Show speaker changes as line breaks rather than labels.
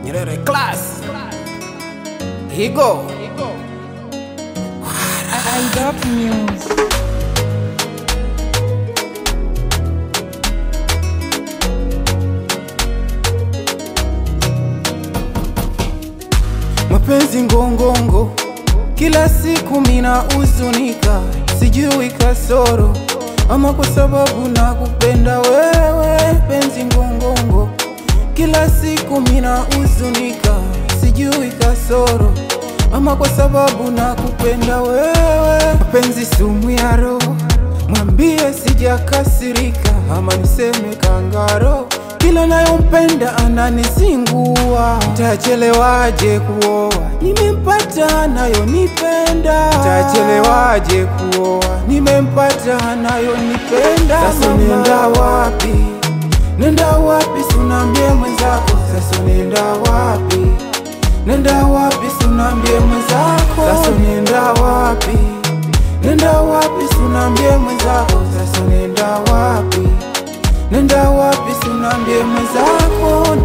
Nyerere class. Here you go.
I got news.
Mapenzi ngongongo, kila siku mina uzunika, sijui kasoro ama kwa sababu nakupenda wewe. Penzi ngongongo, kila siku mina uzunika, sijui kasoro ama kwa sababu nakupenda wewe. Penzi sumu ya roho, mwambie sijakasirika ama niseme kangaro, kila nayompenda ananisingua. Tachelewaje kuoa, nimempata anayonipenda. Tachelewaje kuoa, nimempata anayonipenda. Sasa nenda wapi, nenda wapi, sunambie mwenzako. Sasa nenda wapi, nenda wapi, sunambie mwenzako. Sasa nenda wapi, nenda wapi, sunambie mwenzako. Sasa nenda wapi, nenda wapi, sunambie mwenzako.